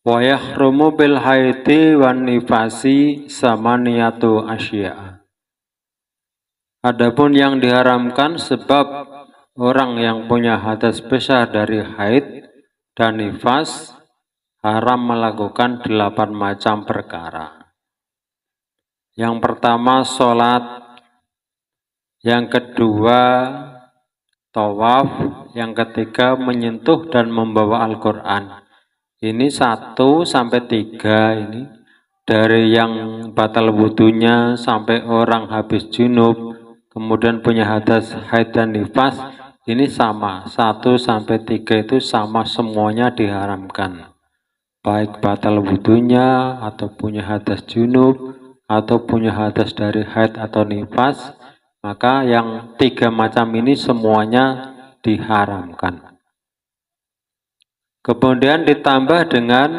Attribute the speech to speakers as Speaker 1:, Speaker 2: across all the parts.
Speaker 1: Wa yahrumu bil haidi wan nifasi samaniyatu asya. Adapun yang diharamkan sebab orang yang punya hadas besar dari haid dan nifas haram melakukan 8 macam perkara. Yang pertama sholat, yang kedua tawaf, yang ketiga menyentuh dan membawa Al-Quran. Ini 1 sampai 3 ini dari yang batal wudunya sampai orang habis junub, kemudian punya hadas haid dan nifas, ini sama 1 sampai 3 itu sama semuanya diharamkan. Baik batal wudunya atau punya hadas junub atau punya hadas dari haid atau nifas, maka yang 3 macam ini semuanya diharamkan. Kemudian ditambah dengan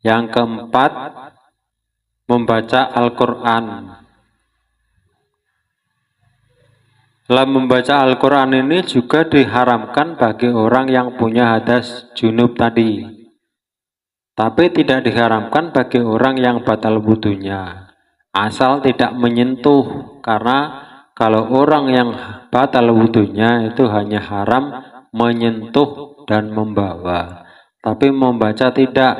Speaker 1: yang keempat, membaca Al-Quran. Dalam membaca Al-Quran ini juga diharamkan bagi orang yang punya hadas junub tadi. Tapi tidak diharamkan bagi orang yang batal wudunya. Asal tidak menyentuh, karena kalau orang yang batal wudunya itu hanya haram menyentuh dan membawa, tapi membaca tidak.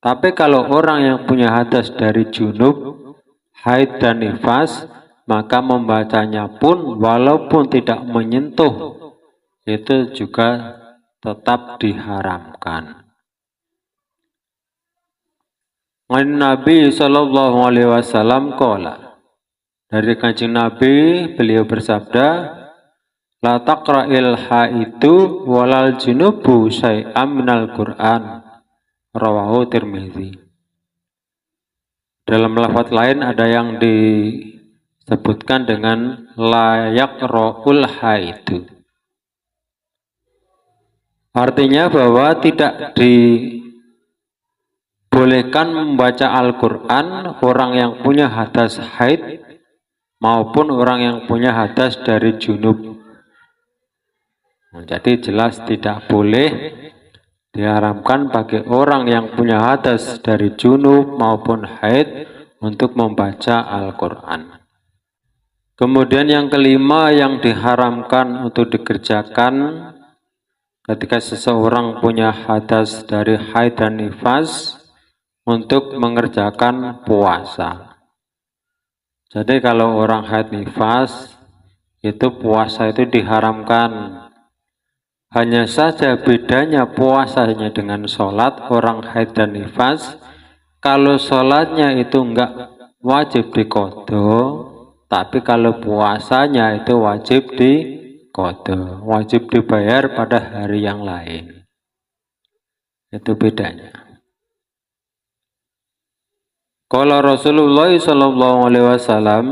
Speaker 1: Tapi kalau orang yang punya hadas dari junub, haid dan nifas, maka membacanya pun walaupun tidak menyentuh itu juga tetap diharamkan. Nabi Shallallahu Alaihi Wasallam qala, dari Kanjeng Nabi beliau bersabda, la taqra'il haidu walal junubu syai'am minal Qur'an, rawahu Tirmidzi. Dalam lafaz lain ada yang disebutkan dengan la yaqra'ul haidu. Artinya bahwa tidak dibolehkan membaca Al-Quran orang yang punya hadas haid maupun orang yang punya hadas dari junub. Jadi jelas tidak boleh, diharamkan bagi orang yang punya hadas dari junub maupun haid untuk membaca Al-Quran. Kemudian yang kelima yang diharamkan untuk dikerjakan ketika seseorang punya hadas dari haid dan nifas, untuk mengerjakan puasa. Jadi kalau orang haid nifas itu puasa itu diharamkan. Hanya saja bedanya puasanya dengan sholat orang haid dan nifas. Kalau sholatnya itu enggak wajib diqodho, tapi kalau puasanya itu wajib diqodho, wajib dibayar pada hari yang lain. Itu bedanya. Qala Rasulullah sallallahu alaihi wasallam,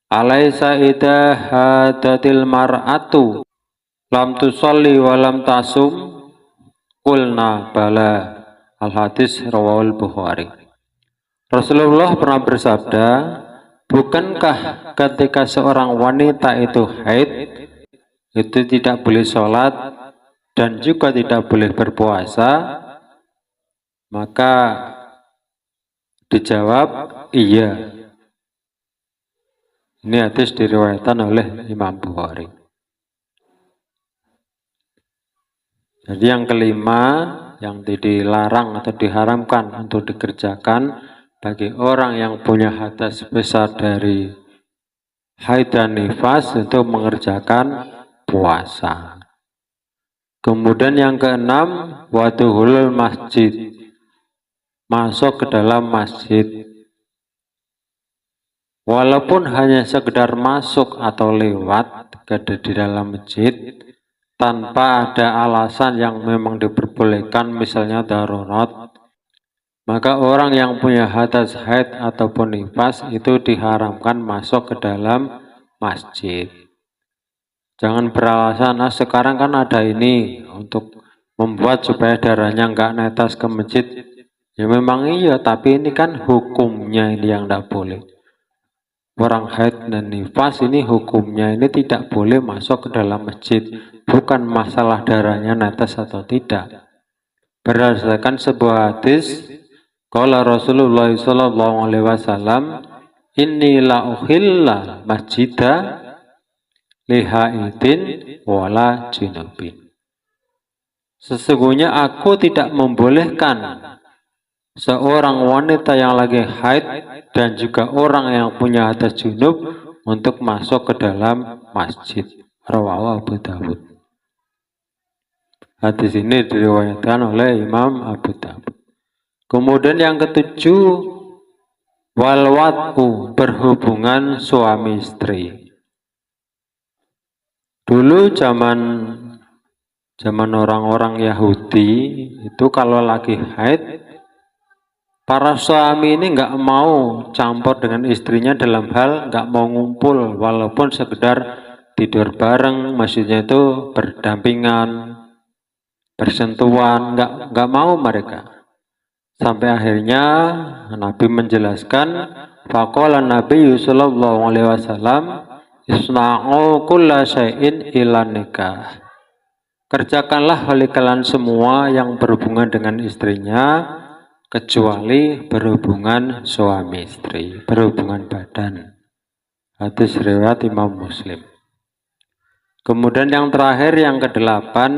Speaker 1: alaisa idza hadatil mar'atu lam tusalli wa lam tasum, qulna bala. Al-hadis rawahul Bukhari. Rasulullah pernah bersabda, bukankah ketika seorang wanita itu haid itu tidak boleh sholat dan juga tidak boleh berpuasa? Maka dijawab iya. Ini hadis diriwayatkan oleh Imam Bukhari. Jadi yang kelima yang dilarang atau diharamkan untuk dikerjakan bagi orang yang punya hadas besar dari haid dan nifas itu mengerjakan puasa. Kemudian yang keenam, waduhul masjid, masuk ke dalam masjid. Walaupun hanya sekedar masuk atau lewat di dalam masjid tanpa ada alasan yang memang diperbolehkan, misalnya darurat, maka orang yang punya hadas haid ataupun nifas itu diharamkan masuk ke dalam masjid. Jangan beralasan, sekarang kan ada ini untuk membuat supaya darahnya enggak netes ke masjid. Ya memang iya, tapi ini kan hukumnya ini yang tidak boleh. Orang haid dan nifas ini hukumnya ini tidak boleh masuk ke dalam masjid. Bukan masalah darahnya netes atau tidak. Berdasarkan sebuah hadis, qala Rasulullah sallallahu alaihi wasallam, inni la uhilla masjida lihaidin wala junubin. Sesungguhnya aku tidak membolehkan seorang wanita yang lagi haid dan juga orang yang punya hadas junub untuk masuk ke dalam masjid. Rawahu Abu Dawud. Hadis ini diriwayatkan oleh Imam Abu Dawud. Kemudian yang ketujuh, walwat'u, berhubungan suami istri. Dulu zaman orang-orang Yahudi itu kalau lagi haid, para suami ini nggak mau campur dengan istrinya dalam hal nggak mau ngumpul, walaupun sekedar tidur bareng, maksudnya itu berdampingan, bersentuhan, nggak mau mereka. Sampai akhirnya Nabi menjelaskan, faqala Nabi sallallahu alaihi wasallam, isna'u kulla syai'in ila nikah. Kerjakanlah oleh kalian semua yang berhubungan dengan istrinya, kecuali berhubungan suami istri, berhubungan badan. Hadis riwayat Imam Muslim. Kemudian yang terakhir, yang kedelapan,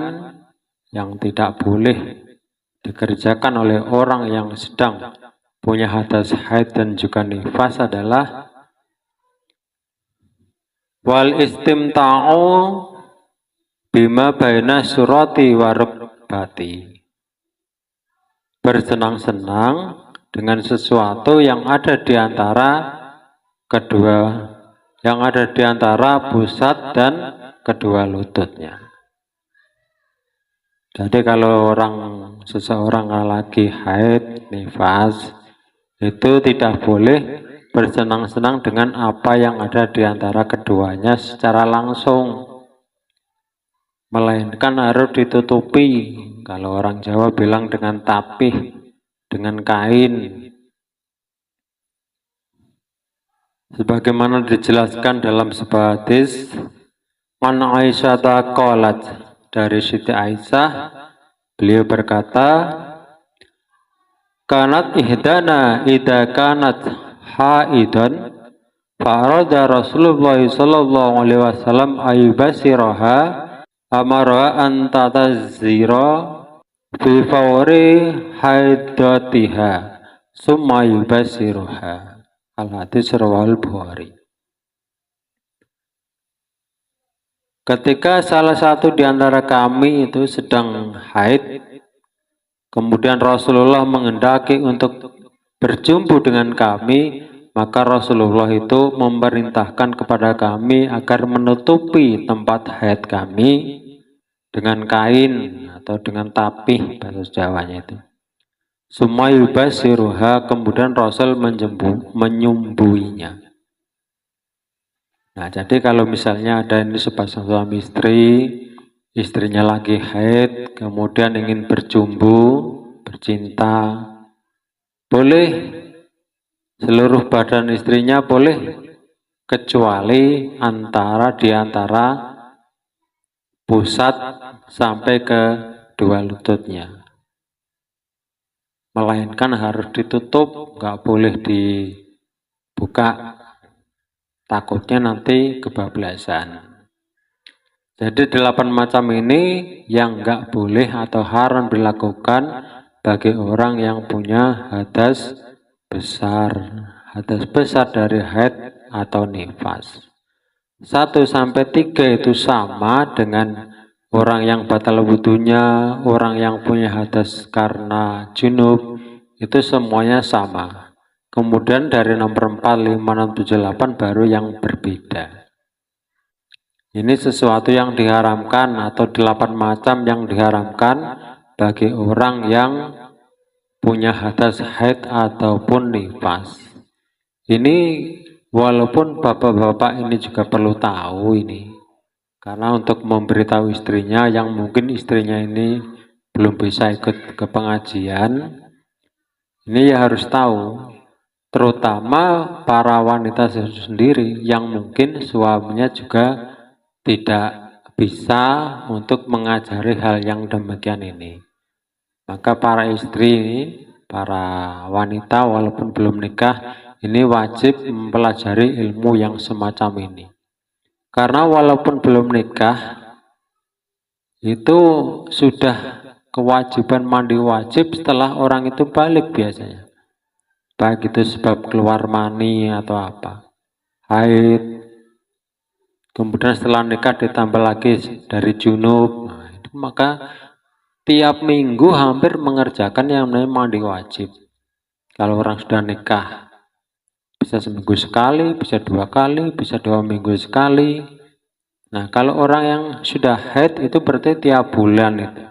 Speaker 1: yang tidak boleh dikerjakan oleh orang yang sedang punya hadas haid dan juga nifas adalah wal istimta'u bima baina surati wa rukbati. Bersenang-senang dengan sesuatu yang ada di antara pusat dan kedua lututnya. Jadi kalau seseorang lagi haid, nifas, itu tidak boleh bersenang-senang dengan apa yang ada di antara keduanya secara langsung, melainkan harus ditutupi. Kalau orang Jawa bilang dengan tapih, dengan kain. Sebagaimana dijelaskan dalam sebuah hadis, Man Aisyah qalat, dari Siti Aisyah, beliau berkata, kanat ihdana idza kanat haidan fa'arada Rasulullah sallallahu alaihi wasallam ayyubasiraha amara an tatazira fi fawri haidatiha summa yubasiruha. Al-hadis rawahul Bukhari. Ketika salah satu di antara kami itu sedang haid, kemudian Rasulullah menghendaki untuk berjumpa dengan kami, maka Rasulullah itu memerintahkan kepada kami agar menutupi tempat haid kami dengan kain atau dengan tapih, bahasa Jawanya itu. Sumayubasiruha, kemudian Rasul menyumbuinya. Nah, jadi kalau misalnya ada ini sepasang suami istri, istrinya lagi haid, kemudian ingin berjumbu, bercinta, boleh seluruh badan istrinya boleh, kecuali di antara pusat sampai ke dua lututnya. Melainkan harus ditutup, nggak boleh dibuka. Takutnya nanti kebablasan. Jadi 8 macam ini yang nggak boleh atau haram dilakukan bagi orang yang punya hadas besar dari haid atau nifas. 1 sampai 3 itu sama dengan orang yang batal wudunya, orang yang punya hadas karena junub, itu semuanya sama. Kemudian dari nomor 4, 5, 6, 7, 8 baru yang berbeda. Ini sesuatu yang diharamkan atau 8 macam yang diharamkan bagi orang yang punya hadas haid ataupun nifas. Ini walaupun bapak-bapak ini juga perlu tahu ini. Karena untuk memberitahu istrinya yang mungkin istrinya ini belum bisa ikut ke pengajian, ini ya harus tahu. Terutama para wanita sendiri yang mungkin suaminya juga tidak bisa untuk mengajari hal yang demikian ini. Maka para istri ini, para wanita walaupun belum nikah, ini wajib mempelajari ilmu yang semacam ini. Karena walaupun belum nikah, itu sudah kewajiban mandi wajib setelah orang itu balik biasanya. Baik itu sebab keluar mani atau apa, haid. Kemudian setelah nikah ditambah lagi dari junub. Nah, itu maka tiap minggu hampir mengerjakan yang namanya mandi wajib. Kalau orang sudah nikah, bisa seminggu sekali, bisa 2 kali, bisa 2 minggu sekali. Nah, kalau orang yang sudah haid itu berarti tiap bulan itu.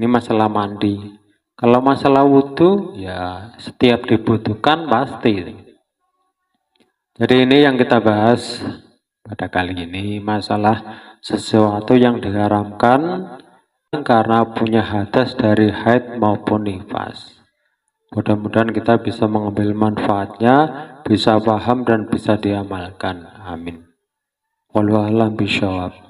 Speaker 1: Ini masalah mandi. Kalau masalah wudhu, ya setiap dibutuhkan pasti. Jadi ini yang kita bahas pada kali ini, masalah sesuatu yang diharamkan karena punya hadas dari haid maupun nifas. Mudah-mudahan kita bisa mengambil manfaatnya, bisa paham dan bisa diamalkan. Amin. Wallahu a'lam bishawab.